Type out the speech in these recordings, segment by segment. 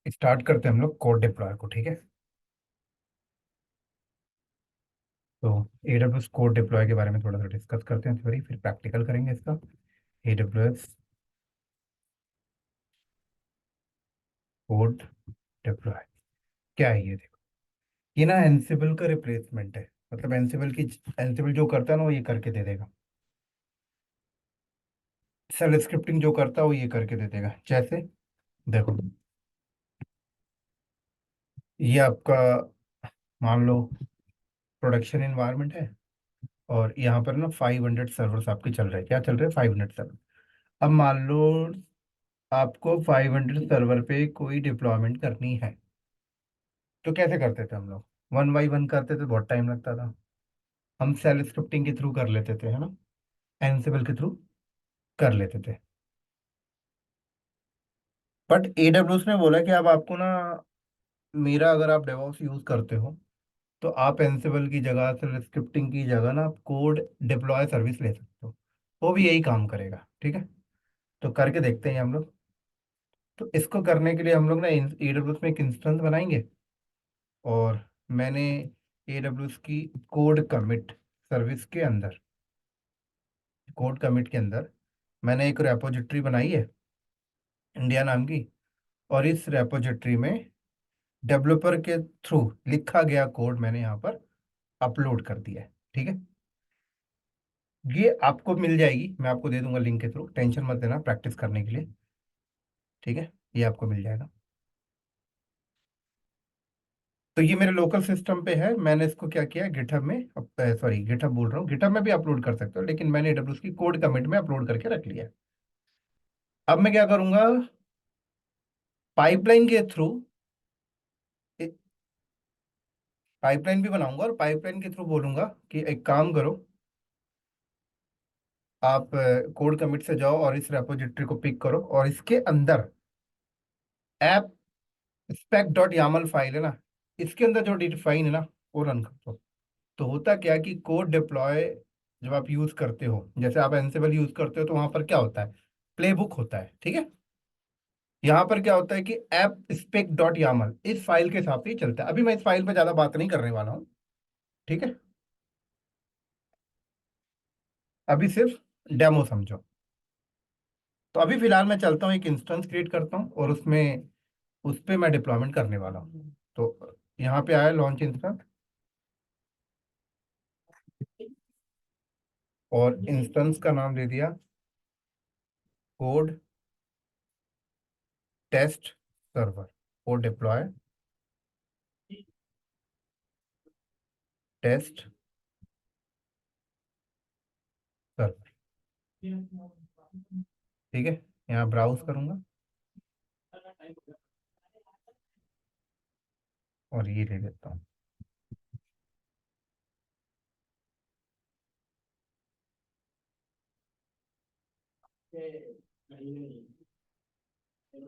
Start करते हैं हम लोग कोड डिप्लॉय को, ठीक है। तो AWS कोड डिप्लॉय के बारे में थोड़ा सा डिस्कस करते हैं, थोड़ी फिर प्रैक्टिकल करेंगे इसका। AWS कोड डिप्लॉय क्या है ये देखो। ये ना एनसिबल का रिप्लेसमेंट है। मतलब एनसिबल जो करता है ना वो ये करके दे देगा। सेल स्क्रिप्टिंग जो करता है वो ये करके दे देगा। जैसे देखो, ये आपका मान लो प्रोडक्शन इन्वायरमेंट है, और यहाँ पर ना 500 सर्वर्स आपके चल रहे हैं। क्या चल रहे हैं? 500 सर्वर। अब मान लो आपको 500 सर्वर पे कोई डिप्लॉयमेंट करनी है, तो कैसे करते थे हम लोग? वन बाई वन करते थे, बहुत टाइम लगता था। हम सेल स्क्रिप्टिंग के थ्रू कर लेते थे, है ना। एनसिबल के थ्रू कर लेते थे। बट AWS ने बोला कि अब आपको ना, मेरा अगर आप डेवऑप्स यूज करते हो तो आप एनसिबल की जगह, सेल स्क्रिप्टिंग की जगह ना, आप कोड डिप्लॉय सर्विस ले सकते हो। वो भी यही काम करेगा, ठीक है। तो करके देखते हैं हम लोग। तो इसको करने के लिए हम लोग ना AWS में एक इंस्टेंस बनाएंगे। और मैंने AWS की कोड कमिट सर्विस के अंदर, कोड कमिट के अंदर मैंने एक रेपोजिटरी बनाई है, इंडिया नाम की। और इस रेपोजिटरी में डेवलपर के थ्रू लिखा गया कोड मैंने यहाँ पर अपलोड कर दिया है, ठीक है। ये आपको मिल जाएगी, मैं आपको दे दूंगा लिंक के थ्रू, टेंशन मत लेना प्रैक्टिस करने के लिए, ठीक है। ये आपको मिल जाएगा। तो ये मेरे लोकल सिस्टम पे है। मैंने इसको क्या किया, गिटहब में, सॉरी गिटहब बोल रहा हूँ, गिटहब में भी अपलोड कर सकते हो, लेकिन मैंने AWS की कोड कमिट में अपलोड करके रख लिया है। अब मैं क्या करूंगा, पाइपलाइन के थ्रू, पाइपलाइन भी बनाऊंगा और पाइपलाइन के थ्रू बोलूंगा कि एक काम करो, आप कोड कमिट से जाओ और इस रेपोजिटरी को पिक करो, और इसके अंदर app spec dot Yamala file है ना, इसके अंदर जो डिफाइन है ना, वो रन कर दो। तो होता क्या है कि कोड डिप्लॉय जब आप यूज करते हो, जैसे आप एनसिबल यूज करते हो, तो वहां पर क्या होता है, प्लेबुक होता है, ठीक है। यहाँ पर क्या होता है कि ऐप स्पेक डॉट यामल इस फाइल के हिसाब से ही चलता है। अभी मैं इस फाइल पे ज्यादा बात नहीं करने वाला हूँ, ठीक है। अभी सिर्फ डेमो समझो। तो अभी फिलहाल मैं चलता हूँ, एक इंस्टेंस क्रिएट करता हूँ और उसमें, उस पे मैं डिप्लॉयमेंट करने वाला हूँ। तो यहाँ पे आया लॉन्च इंस्टेंस, और इंस्टेंस का नाम दे दिया code test server, code deploy test server, ठीक है। यहाँ ब्राउज करूंगा और ये ले लेता हूँ।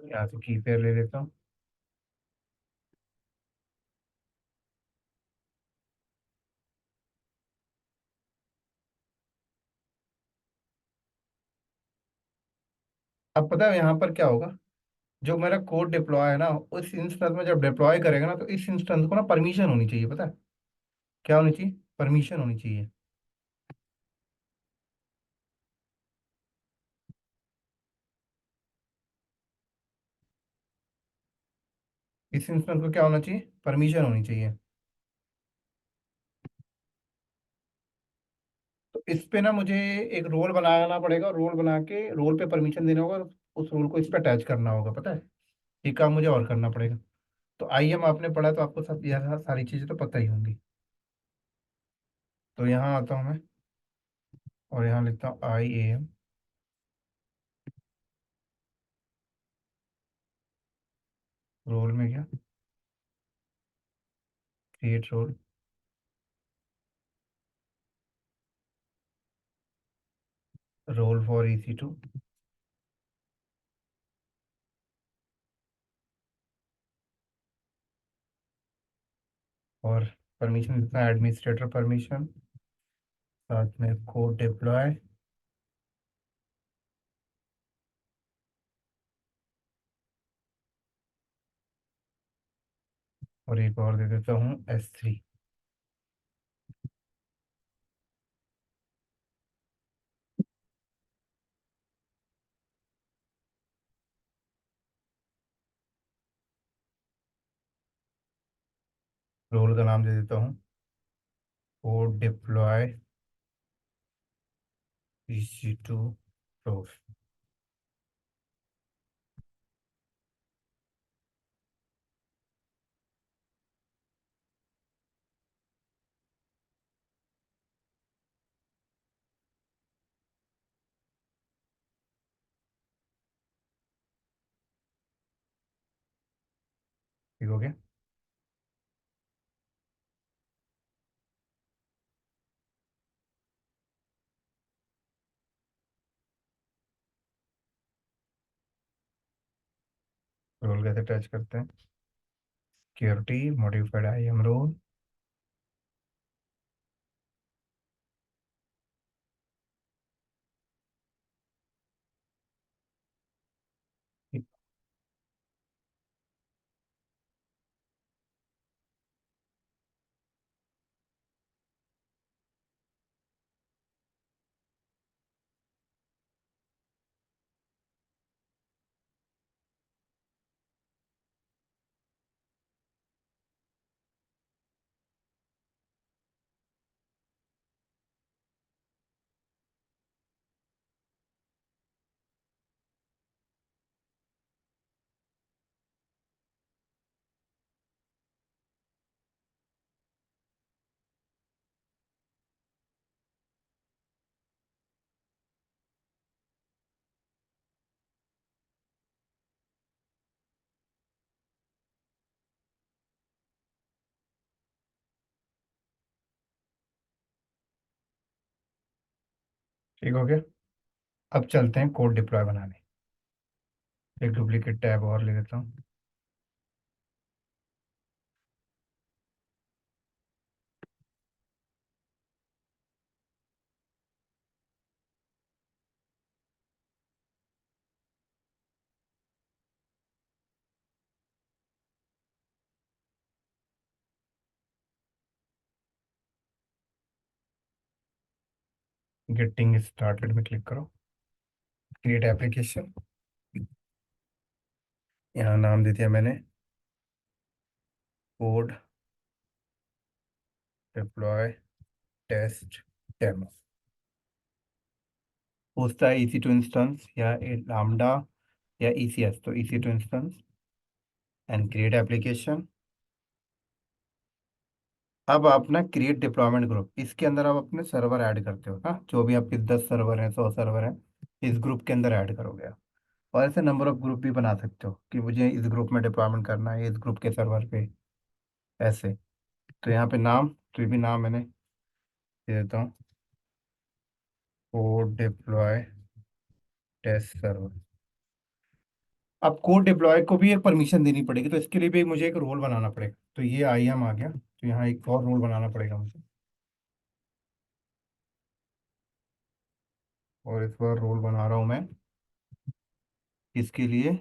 यहाँ से की पेयर ले लेता हूँ। अब पता है यहाँ पर क्या होगा, जो मेरा कोड डिप्लॉय है ना, उस इंस्टेंस में जब डिप्लॉय करेगा ना, तो इस इंस्टेंस को ना परमिशन होनी चाहिए। पता है क्या होनी चाहिए? परमिशन होनी चाहिए। इस इंस्टेंस को क्या होना चाहिए? परमिशन होनी चाहिए। तो इस पे ना मुझे एक रोल बनाना पड़ेगा, रोल बना के रोल पे परमिशन देना होगा, और उस रोल को इस पे अटैच करना होगा। पता है, ये काम मुझे और करना पड़ेगा। तो IAM आपने पढ़ा, तो आपको सब यह सारी चीज़ें तो पता ही होंगी। तो यहाँ आता हूँ मैं, और यहाँ लिखता हूँ IAM। रोल में गया, create role, role for EC2, और परमिशन देता है एडमिनिस्ट्रेटर परमिशन, साथ में कोड डिप्लॉय, और एक और दे देता हूँ S3। रोल का नाम दे देता हूँ कोड डिप्लॉय EC2 रोल। ठीक हो गया। रोल कैसे अटैच करते हैं? Security modified IAM role. ठीक हो गया। अब चलते हैं कोड डिप्लॉय बनाने। एक डुप्लीकेट टैब और ले लेता हूँ। गेटिंग स्टार्टेड में क्लिक करो। Create application. यहाँ नाम दे दिया मैंने कोड डिप्लॉय टेस्ट डेमो। पूछता है EC2 इंस्टेंस या लामडा या ECS, तो EC2 instance and create application. अब आप ना क्रिएट डिप्लॉयमेंट ग्रुप, इसके अंदर आप अपने सर्वर ऐड करते हो ना, जो भी आपके 10 सर्वर हैं 100 सर्वर हैं, इस ग्रुप के अंदर ऐड करोगे आप। और ऐसे नंबर ऑफ ग्रुप भी बना सकते हो कि मुझे इस ग्रुप में डिप्लॉयमेंट करना है, इस ग्रुप के सर्वर पे, ऐसे। तो यहाँ पे नाम, तो ये भी नाम मैंने दे देता हूँ कोड डिप्लॉय टेस्ट सर्वर। अब कोड डिप्लॉय को भी एक परमिशन देनी पड़ेगी, तो इसके लिए भी मुझे एक रोल बनाना पड़ेगा। तो ये IAM आ गया, तो यहाँ एक और रोल बनाना पड़ेगा मुझे। और इस बार रोल बना रहा हूँ मैं इसके लिए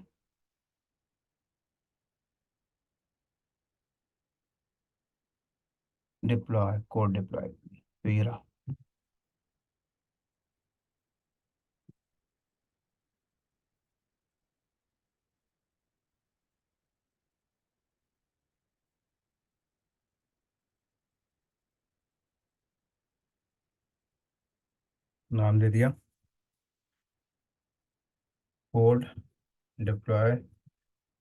डिप्लॉय, कोड डिप्लॉय। तो ये रहा। नाम दे दिया कोड डिप्लॉय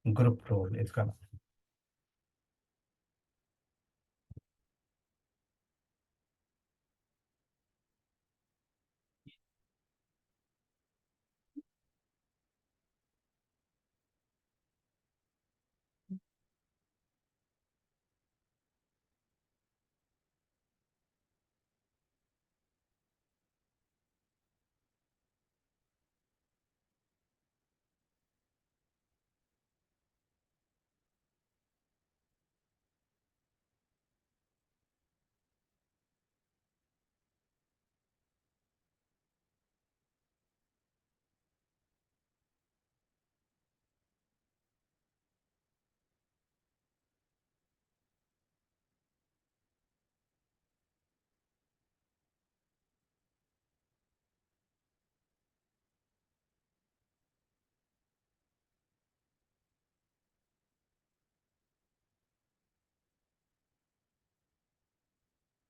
ग्रुप रोल, इसका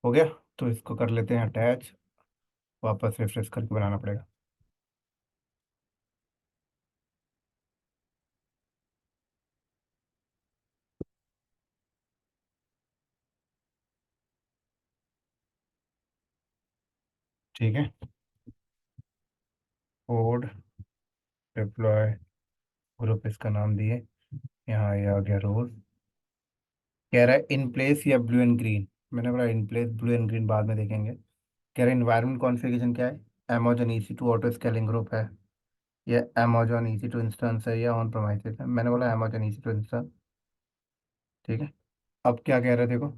हो गया। तो इसको कर लेते हैं अटैच। वापस रिफ्रेश करके बनाना पड़ेगा। ठीक है। कोड डिप्लॉय ग्रुप इसका नाम दिए। यहाँ ये आ गया रोज। कह रहा है इन प्लेस या ब्लू एंड ग्रीन। मैंने बोला in place, blue and green बाद में देखेंगे। कह रहे इन्वायरमेंट कॉन्फ़िगरेशन क्या है। Amazon EC2 auto scaling group है, या अमेजन EC2 इंस्टेंस है, या ऑन प्रोमाइसेस है। मैंने बोला अमेजन EC2 इंस्टेंस। ठीक है। अब क्या कह रहे हैं देखो।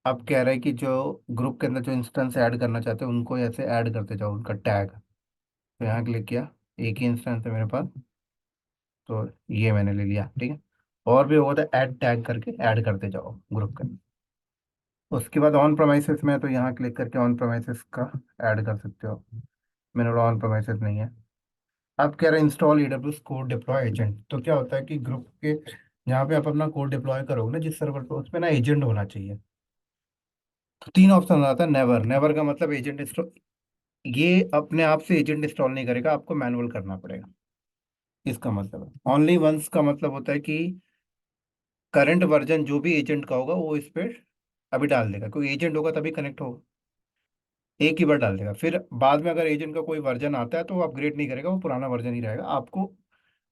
अब कह रहा है कि जो ग्रुप के अंदर जो इंस्टेंस ऐड करना चाहते हैं उनको ऐसे ऐड करते जाओ, उनका टैग। तो यहाँ क्लिक किया। एक ही इंस्टेंस है मेरे पास, तो ये मैंने ले लिया। ठीक है। और भी होगा तो ऐड टैग करके ऐड करते जाओ ग्रुप के अंदर। उसके बाद ऑन प्रोमाइसेस में, तो यहाँ क्लिक करके ऑन प्रोमाइसेस का ऐड कर सकते हो। मैंने बोला ऑन प्रोमाइसेस नहीं है। अब कह रहे हैं install AWS code deploy agent. तो क्या होता है कि ग्रुप के जहाँ पे आप अपना कोड डिप्लॉय करोगे ना, जिस सर्वर पे, उस पे ना एजेंट होना चाहिए। तो तीन ऑप्शन आता है। नेवर, नेवर का मतलब एजेंट इंस्टॉल, ये अपने आप से एजेंट इंस्टॉल नहीं करेगा, आपको मैनुअल करना पड़ेगा। इसका मतलब है ओनली वंस का मतलब होता है कि करंट वर्जन जो भी एजेंट का होगा वो इस पे अभी डाल देगा, क्योंकि एजेंट होगा तभी कनेक्ट होगा। एक ही बार डाल देगा, फिर बाद में अगर एजेंट का कोई वर्जन आता है तो वो अपग्रेड नहीं करेगा, वो पुराना वर्जन ही रहेगा। आपको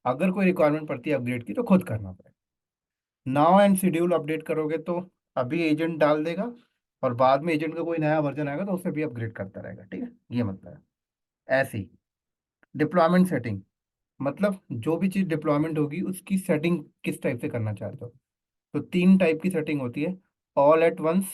अगर कोई रिक्वायरमेंट पड़ती है अपग्रेड की तो खुद करना पड़ेगा। नाउ एंड शेड्यूल अपडेट करोगे तो अभी एजेंट डाल देगा, और बाद में एजेंट का कोई नया वर्जन आएगा तो उसे भी अपग्रेड करता रहेगा। ठीक है, ये मतलब है। ऐसे ही डिप्लॉयमेंट सेटिंग, मतलब जो भी चीज़ डिप्लॉयमेंट होगी उसकी सेटिंग किस टाइप से करना चाहते हो। तो तीन टाइप की सेटिंग होती है। All at once,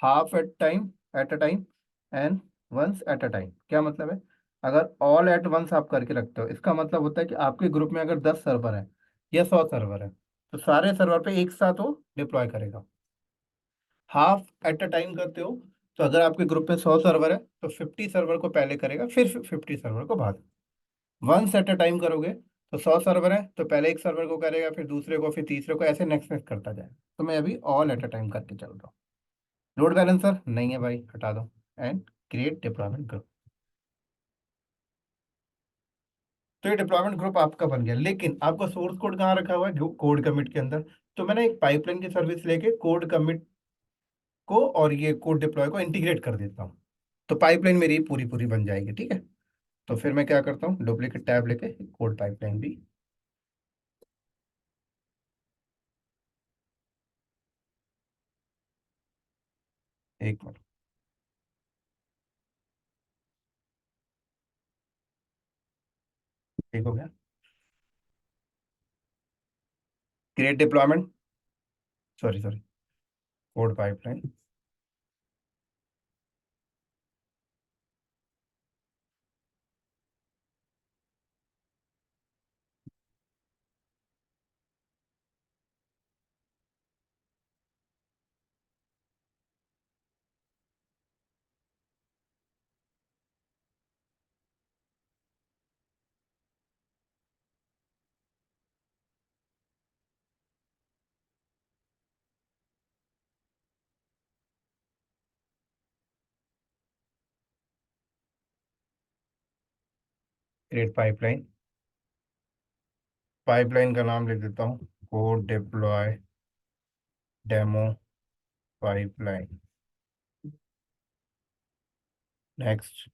half at time, at a time, and once at a time. क्या मतलब है। अगर ऑल एट वंस आप करके रखते हो, इसका मतलब होता है कि आपके ग्रुप में अगर 10 सर्वर है या 100 सर्वर है, तो सारे सर्वर पे एक साथ वो डिप्लॉय करेगा। हाफ एट अ टाइम करते हो, तो अगर आपके ग्रुप में 100 सर्वर है तो 50 सर्वर को पहले करेगा, फिर 50 सर्वर को बाद। वंस एट अ टाइम करोगे तो 100 सर्वर है तो पहले एक सर्वर को करेगा, फिर दूसरे को, फिर तीसरे को, ऐसे नेक्स्ट नेक्स्ट करता जाएगा। तो मैं अभी ऑल एट अ टाइम करके चल रहा हूँ। लोड बैलेंसर नहीं है भाई, हटा दो। And create deployment group. तो ये डिप्लॉयमेंट ग्रुप आपका बन गया, लेकिन आपका सोर्स कोड कहाँ रखा हुआ है, कोड कमिट के अंदर। तो मैंने एक पाइपलाइन की सर्विस लेके कोड कमिट को और ये कोड डिप्लॉय को इंटीग्रेट कर देता हूँ। तो पाइपलाइन मेरी पूरी पूरी बन जाएगी। ठीक है। तो फिर मैं क्या करता हूँ, डुप्लीकेट टैब लेके कोड पाइपलाइन भी। एक मिनट। ठीक हो गया। Create deployment, sorry sorry, code pipeline. Create pipeline. Pipeline का नाम लिख देता हूँ, code deploy demo pipeline. Next.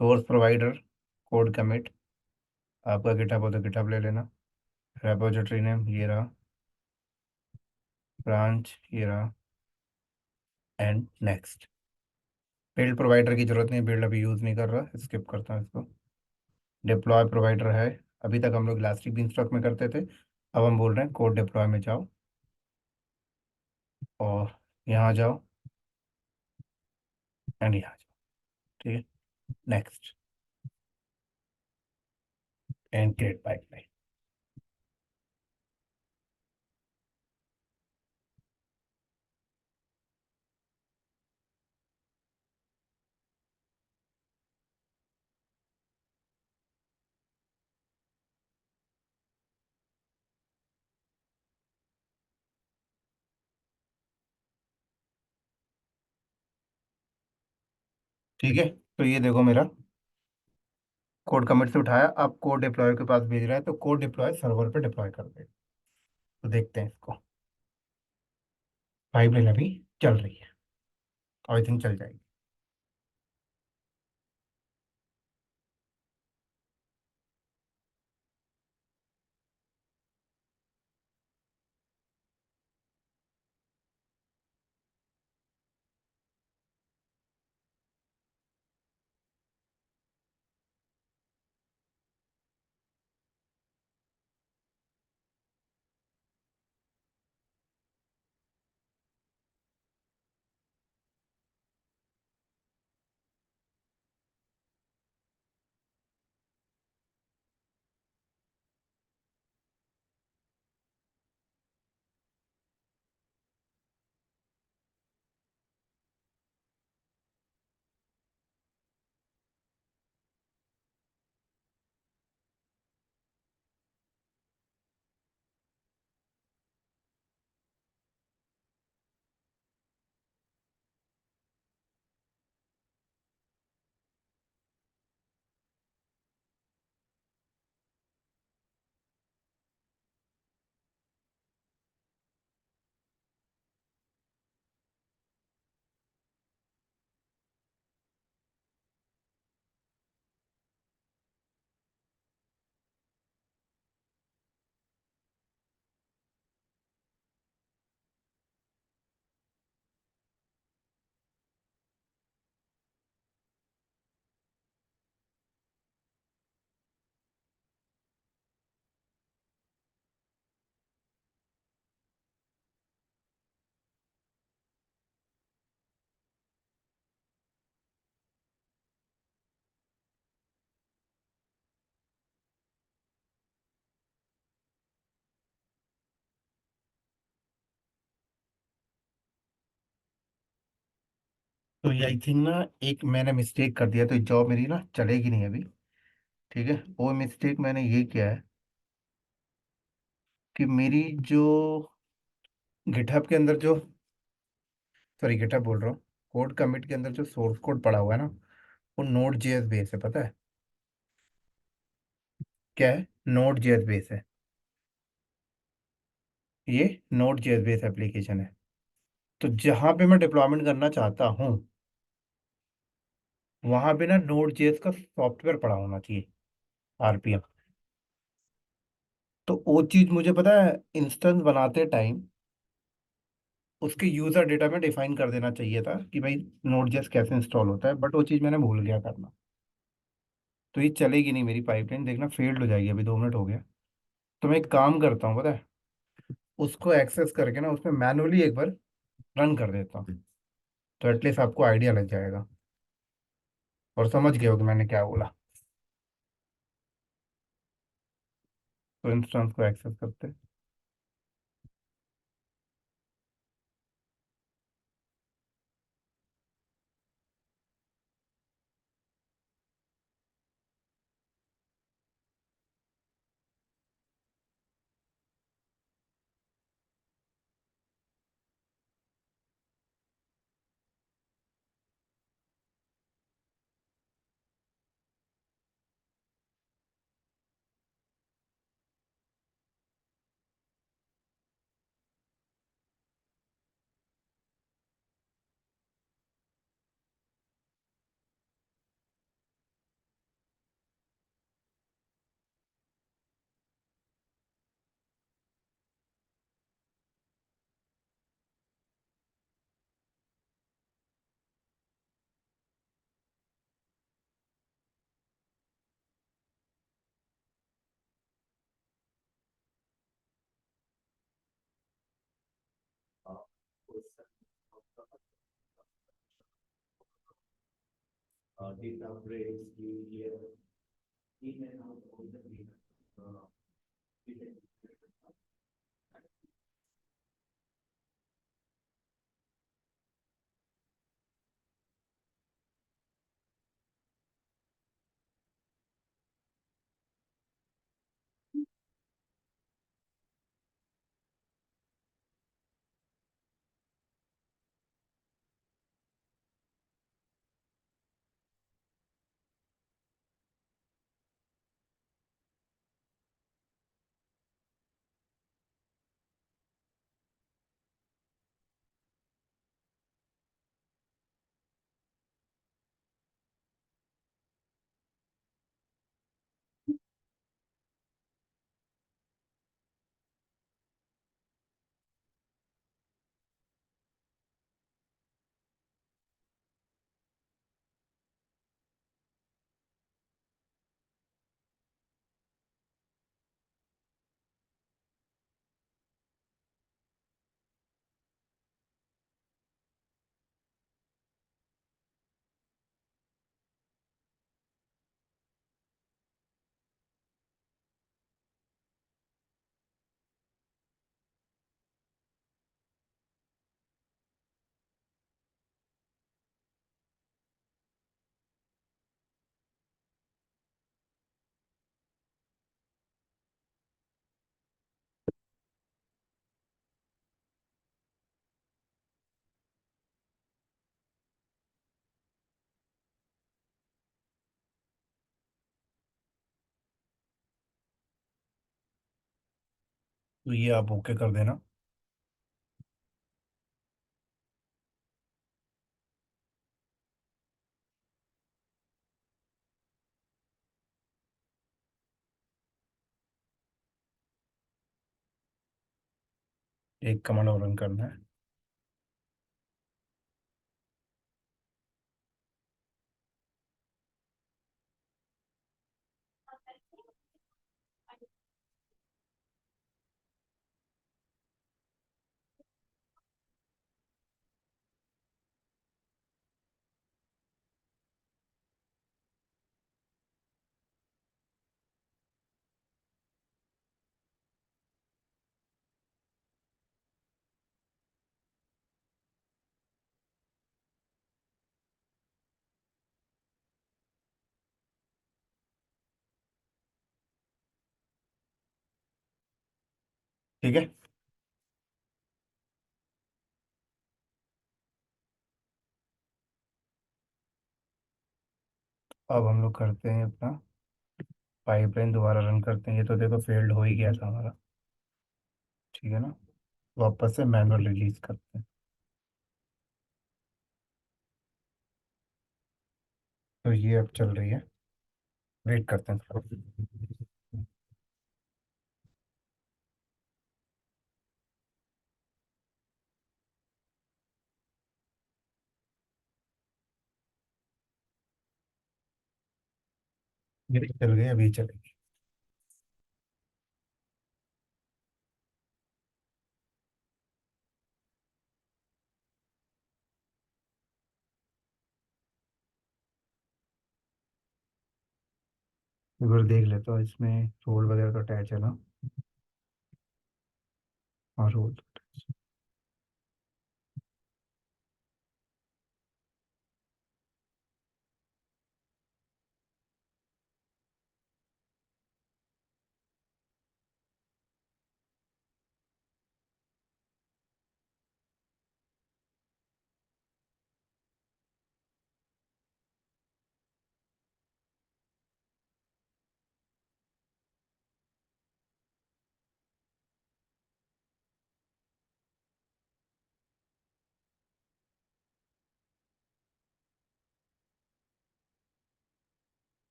Source provider, code commit. आपका गिटहब हो तो गिटहब ले लेना। रेपोजिटरी नेम ये रहा, ब्रांच ये रहा, एंड नेक्स्ट। बिल्ड प्रोवाइडर की जरूरत नहीं, बिल्ड अभी यूज़ नहीं कर रहा, स्किप करता हूँ इसको। डिप्लॉय प्रोवाइडर है। अभी तक हम लोग इलास्टिक बीनस्टॉक में करते थे, अब हम बोल रहे हैं कोड डिप्लॉय में जाओ, और यहाँ जाओ, एंड यहाँ जाओ। ठीक है। नेक्स्ट। And create pipeline. ठीक है, तो ये देखो मेरा कोड कमिट से उठाया, अब कोड डिप्लॉय के पास भेज रहा है, तो कोड डिप्लॉय सर्वर पे डिप्लॉय कर दे। तो देखते हैं इसको। पाइपलाइन अभी चल रही है, आई थिंक चल जाएगी। तो ये आई थिंक ना, एक मैंने मिस्टेक कर दिया, तो जॉब मेरी ना चलेगी नहीं अभी। ठीक है, वो मिस्टेक मैंने ये किया है कि मेरी जो गिटहब के अंदर जो, सॉरी गिटहब बोल रहा हूँ, कोड कमिट के अंदर जो सोर्स कोड पड़ा हुआ है ना, वो नोड जेएस बेस है, पता है क्या है? नोड जेएस बेस है। ये नोड जेएस बेस एप्लीकेशन है। तो जहाँ पे मैं डिप्लॉयमेंट करना चाहता हूँ, वहाँ पे ना नोड जेएस का सॉफ्टवेयर पड़ा होना चाहिए, आरपीएम। तो वो चीज़ मुझे पता है, इंस्टेंस बनाते टाइम उसके यूज़र डेटा में डिफाइन कर देना चाहिए था कि भाई नोड जेएस कैसे इंस्टॉल होता है, बट वो चीज़ मैंने भूल गया करना। तो ये चलेगी नहीं मेरी पाइपलाइन, देखना फेल्ड हो जाएगी। अभी 2 मिनट हो गया। तो मैं एक काम करता हूँ, पता है, उसको एक्सेस करके ना उसमें मैनुअली एक बार रन कर देता हूँ, तो एटलीस्ट आपको आइडिया लग जाएगा और समझ गए हो कि मैंने क्या बोला। तो इंस्टेंस को एक्सेस करते हैं। तो ये आप ओके कर देना। एक कमांड और रन करना है। ठीक है। अब हम लोग करते हैं अपना पाइपलाइन दोबारा रन करते हैं। ये तो देखो फेल्ड हो ही गया था हमारा। ठीक है ना। वापस से मैनुअल रिलीज करते हैं। तो ये अब चल रही है। वेट करते हैं थोड़ा। ये चल गई, अभी चलेगी। एक बार देख लेता हूँ इसमें रोल वगैरह तो अटैच है ना। हाँ रोल।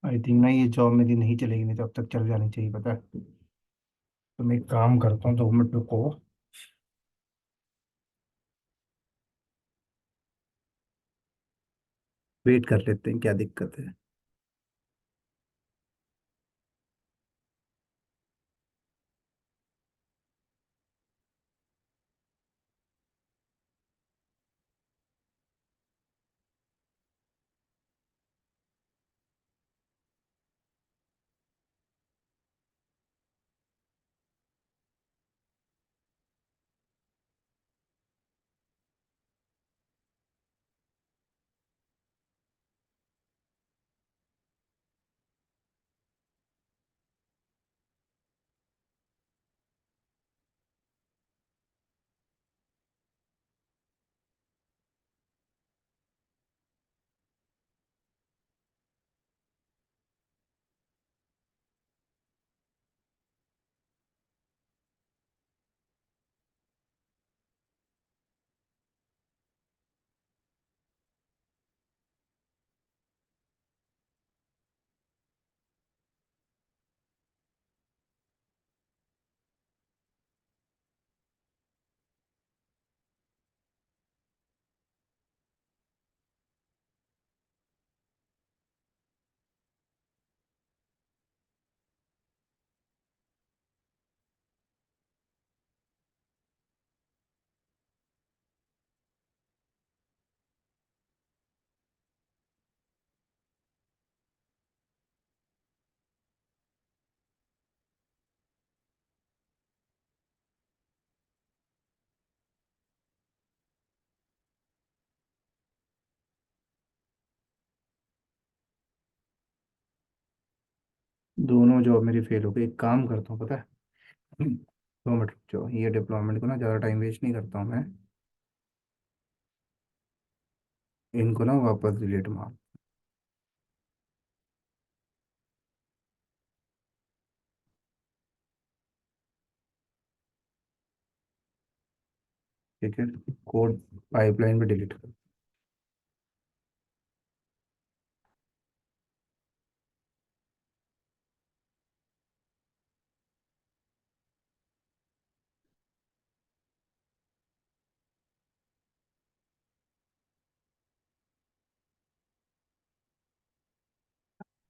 आई थिंक ना ये जॉब मेरी नहीं चलेगी, नहीं तो अब तक चल जानी चाहिए पता है। तो मैं एक काम करता हूँ, 2 मिनट रुको। वेट कर लेते हैं, क्या दिक्कत है। दोनों जॉब मेरी फेल हो गई। एक काम करता हूँ पता है, 2 मिनट रुक जाओ, ये डिप्लॉयमेंट को ना ज़्यादा टाइम वेस्ट नहीं करता हूँ मैं। इनको ना वापस डिलीट मार। ठीक है, कोड पाइपलाइन पे डिलीट कर।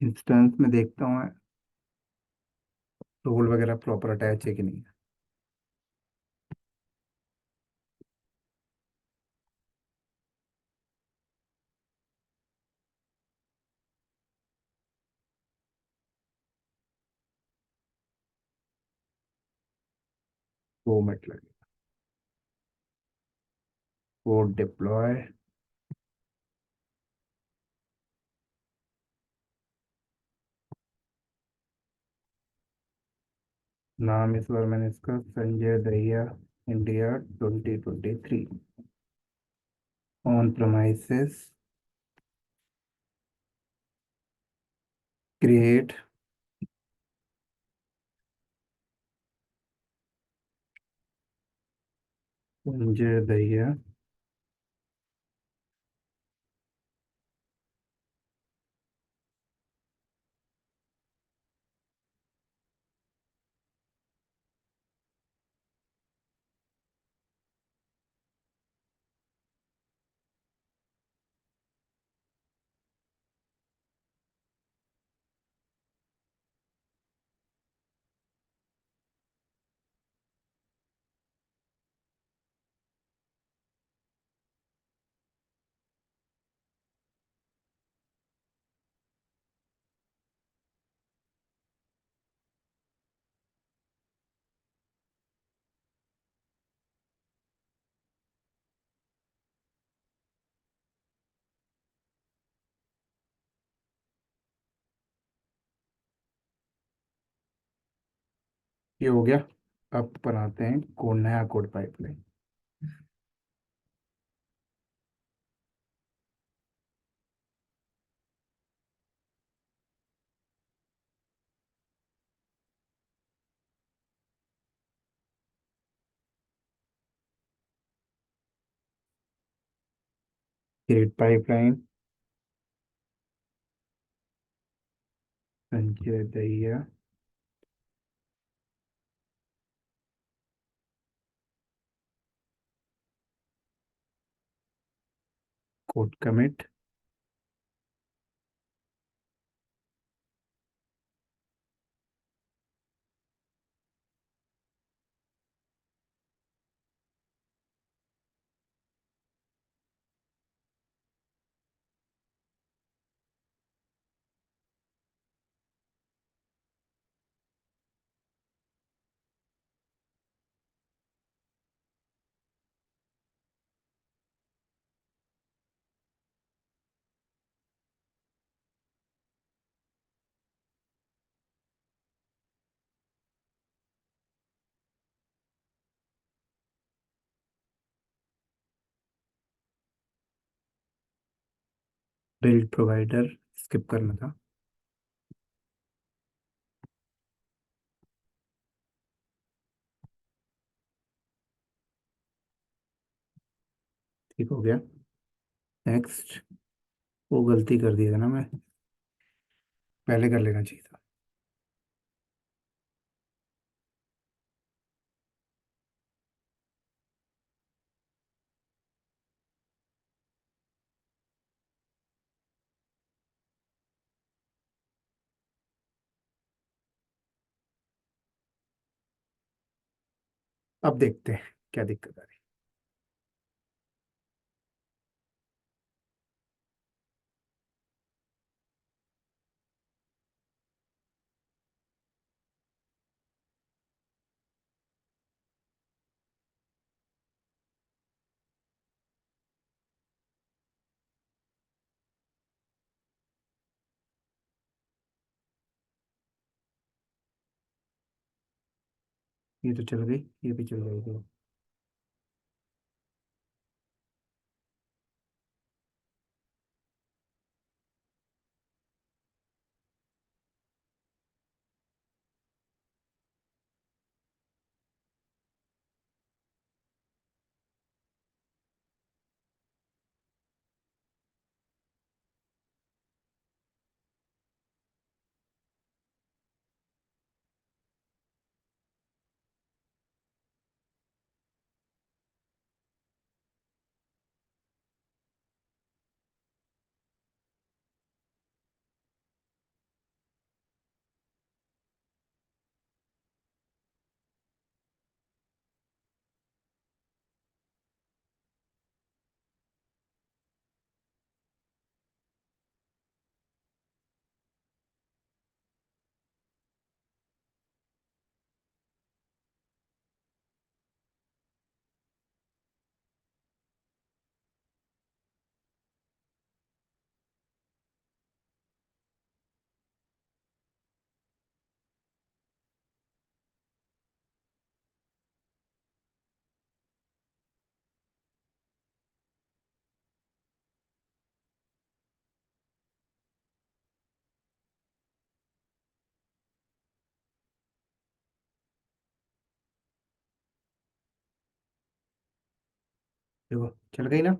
इंस्टेंस में देखता हूँ रोल वगैरह प्रॉपर अटैच है कि नहीं। 2 मिनट लगे। Code deploy. नाम इस बार मैंने इसका Sanjay Dahiya, India 2023। On premises create Sanjay Dahiya. ये हो गया। अब बनाते हैं कोड, नया code pipeline. Create pipeline Sanjay Dahiya. Code commit. Build provider skip करना था। ठीक हो गया। नेक्स्ट। वो गलती कर दी है ना मैं, पहले कर लेना चाहिए था। अब देखते हैं क्या दिक्कत आ रही है। ये तो चल गई, ये भी चल गई। देखो चल गई ना,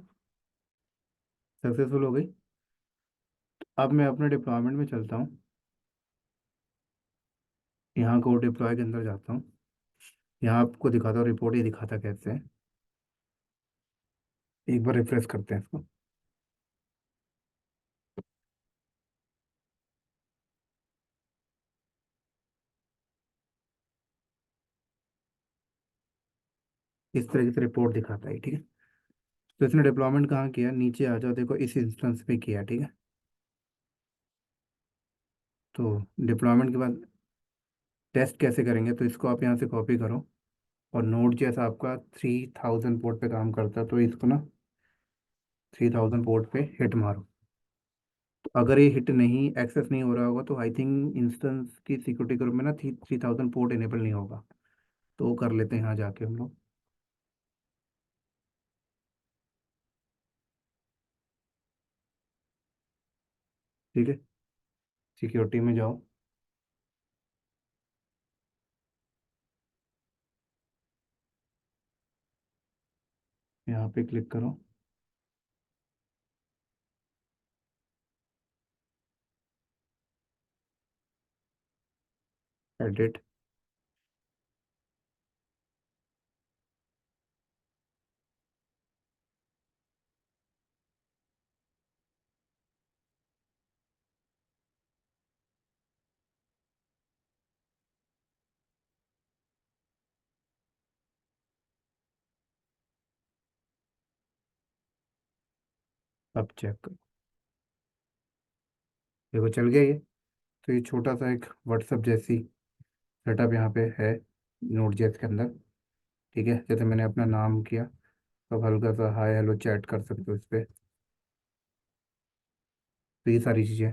सक्सेसफुल हो गई। अब मैं अपने डिप्लॉयमेंट में चलता हूँ। यहाँ को डिप्लॉय के अंदर जाता हूँ। यहाँ आपको दिखाता हूँ रिपोर्ट, ये दिखाता कैसे है। एक बार रिफ्रेश करते हैं इसको। इस तरीके से रिपोर्ट दिखाता है, ठीक है। तो इसने डिप्लॉयमेंट कहाँ किया, नीचे आ जाओ, देखो इस इंस्टेंस पे किया, ठीक है। तो डिप्लॉयमेंट के बाद टेस्ट कैसे करेंगे, तो इसको आप यहाँ से कॉपी करो। और नोड जैसा आपका 3000 पोर्ट पे काम करता है, तो इसको ना 3000 पोर्ट पे हिट मारो। तो अगर ये हिट नहीं, एक्सेस नहीं हो रहा होगा, तो आई थिंक इंस्टेंस की सिक्योरिटी ग्रुप में ना 3000 पोर्ट इनेबल नहीं होगा। तो वो कर लेते हैं यहाँ जाके हम लोग। ठीक है, सिक्योरिटी में जाओ, यहाँ पे क्लिक करो, एडिट। अब चेक करो, देखो चल गया ये। तो ये छोटा सा एक व्हाट्सअप जैसी सेटअप यहाँ पे है नोट जेएस के अंदर। ठीक है, जैसे मैंने अपना नाम किया, तो हल्का सा हाय हेलो चैट कर सकते हो इस पर। तो ये सारी चीज़ें,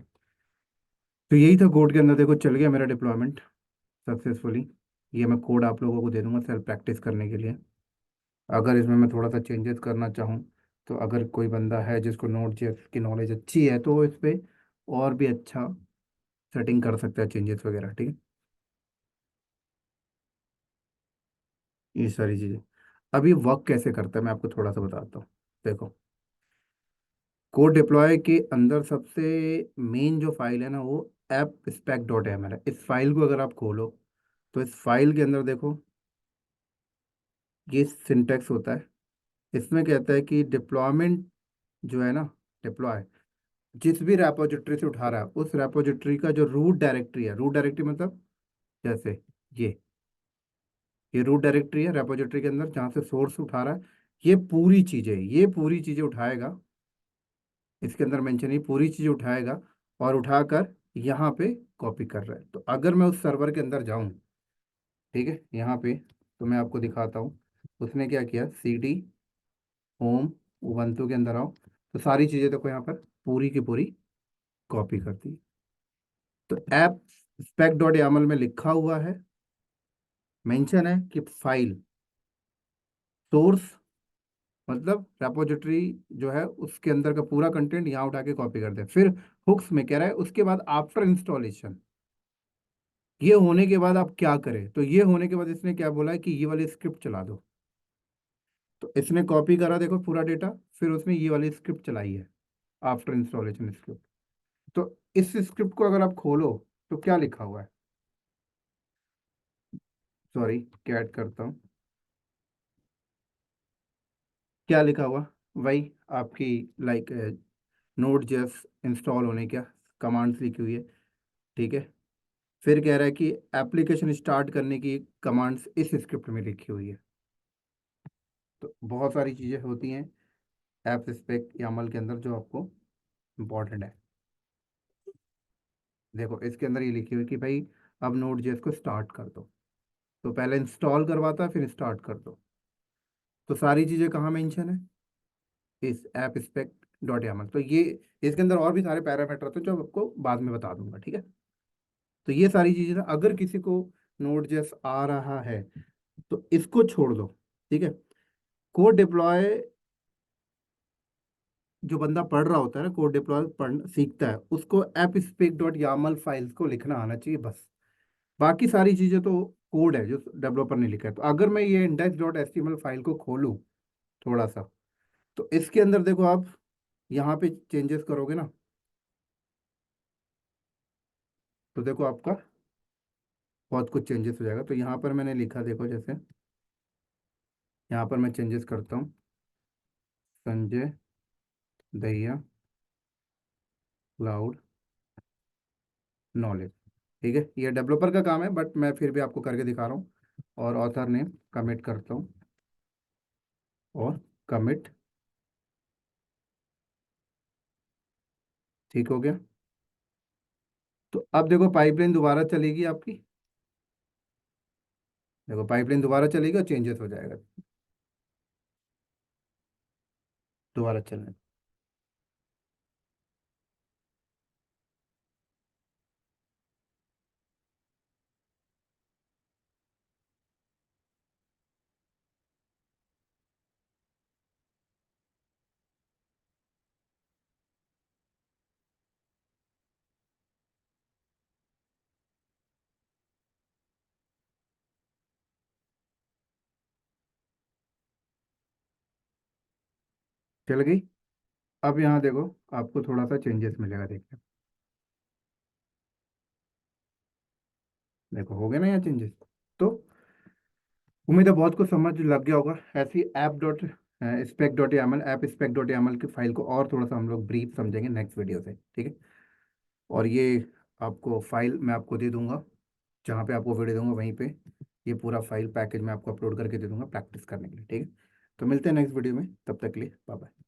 तो यही था कोड के अंदर। देखो चल गया मेरा डिप्लॉयमेंट सक्सेसफुली। ये मैं कोड आप लोगों को दे दूंगा सेल्फ प्रैक्टिस करने के लिए। अगर इसमें मैं थोड़ा सा चेंजेस करना चाहूँ, तो अगर कोई बंदा है जिसको नोड जेएस की नॉलेज अच्छी है तो वो इस पे और भी अच्छा सेटिंग कर सकता है, चेंजेस वगैरह, ठीक है। ये सारी चीज़ें अभी वर्क कैसे करता है मैं आपको थोड़ा सा बताता हूँ। देखो, कोड डिप्लॉय के अंदर सबसे मेन जो फाइल है ना वो app spec dot M L है। इस फाइल को अगर आप खोलो तो इस फाइल के अंदर देखो, ये सिंटेक्स होता है। इसमें कहता है कि डिप्लॉयमेंट जो है ना, डिप्लॉय जिस भी रेपोजिटरी से उठा रहा है उस रेपोजिटरी का जो रूट डायरेक्टरी है, रूट डायरेक्टरी मतलब जैसे ये ये रूट डायरेक्टरी है रेपोजिटरी के अंदर जहाँ से सोर्स उठा रहा है, ये पूरी चीज़ें उठाएगा। इसके अंदर मेंशन ही पूरी चीज़ उठाएगा और उठाकर यहाँ पे कॉपी कर रहा है। तो अगर मैं उस सर्वर के अंदर जाऊँ, ठीक है, यहाँ पे, तो मैं आपको दिखाता हूँ उसने क्या किया। सी डी होम उबंटू के अंदर आओ, तो सारी चीज़ें देखो यहाँ पर पूरी की पूरी कॉपी कर दी। तो ऐप स्पेक डॉट यामल में लिखा हुआ है, मेंशन है कि फाइल सोर्स मतलब रेपोजिटरी जो है उसके अंदर का पूरा कंटेंट यहाँ उठा के कॉपी कर दे। फिर हुक्स में कह रहा है उसके बाद आफ्टर इंस्टॉलेशन, ये होने के बाद आप क्या करें। तो ये होने के बाद इसने क्या बोला है कि ये वाली स्क्रिप्ट चला दो। तो इसने कॉपी करा देखो पूरा डेटा, फिर उसने ये वाली स्क्रिप्ट चलाई है, आफ्टर इंस्टॉलेशन स्क्रिप्ट। तो इस स्क्रिप्ट को अगर आप खोलो तो क्या लिखा हुआ है, सॉरी क्या ऐड करता हूँ, क्या लिखा हुआ, वही आपकी लाइक नोड जेएस इंस्टॉल होने क्या कमांड्स लिखी हुई है, ठीक है। फिर कह रहा है कि एप्लीकेशन स्टार्ट करने की कमांड्स इस स्क्रिप्ट में लिखी हुई है। तो बहुत सारी चीज़ें होती हैं ऐप स्पेक यामल के अंदर जो आपको इम्पोर्टेंट है। देखो इसके अंदर ये लिखी हुई है कि भाई अब नोड जेएस को स्टार्ट कर दो, तो पहले इंस्टॉल करवाता है फिर स्टार्ट कर दो। तो सारी चीज़ें कहाँ मेंशन है, इस ऐप स्पेक डॉट यामल। तो ये इसके अंदर और भी सारे पैरामीटर होते हैं जो आपको बाद में बता दूंगा, ठीक है। तो ये सारी चीज़ें ना, अगर किसी को नोड जेएस आ रहा है तो इसको छोड़ दो, ठीक है। कोड डिप्लॉय जो बंदा पढ़ रहा होता है ना, कोड डिप्लॉय पढ़ सीखता है, उसको app spec dot Yamala files को लिखना आना चाहिए बस। बाकी सारी चीज़ें तो कोड है जो डेवलपर ने लिखा है। तो अगर मैं ये index dot H T M L file को खोलूँ थोड़ा सा, तो इसके अंदर देखो आप यहाँ पे चेंजेस करोगे ना, तो देखो आपका बहुत कुछ चेंजेस हो जाएगा। तो यहाँ पर मैंने लिखा देखो, जैसे यहाँ पर मैं चेंजेस करता हूँ, संजय दहिया क्लाउड नॉलेज, ठीक है। ये डेवलपर का काम है बट मैं फिर भी आपको करके दिखा रहा हूँ। और ऑथर नेम कमिट करता हूँ और कमिट, ठीक हो गया। तो अब देखो पाइपलाइन दोबारा चलेगी आपकी, देखो पाइपलाइन दोबारा चलेगी और चेंजेस हो जाएगा दोबारा चलने। चल गई। अब यहाँ देखो आपको थोड़ा सा चेंजेस मिलेगा, देखिए देखो हो गया ना यहाँ चेंजेस। तो उम्मीद है बहुत कुछ समझ लग गया होगा। ऐसी app dot spec dot yaml app spec dot yaml की फाइल को और थोड़ा सा हम लोग ब्रीफ समझेंगे नेक्स्ट वीडियो से, ठीक है। और ये आपको फाइल मैं आपको दे दूंगा, जहाँ पे आपको वीडियो दूंगा वहीं पे ये पूरा फाइल पैकेज मैं आपको अपलोड करके दे दूंगा प्रैक्टिस करने के लिए, ठीक है। तो मिलते हैं नेक्स्ट वीडियो में, तब तक के लिए बाय बाय।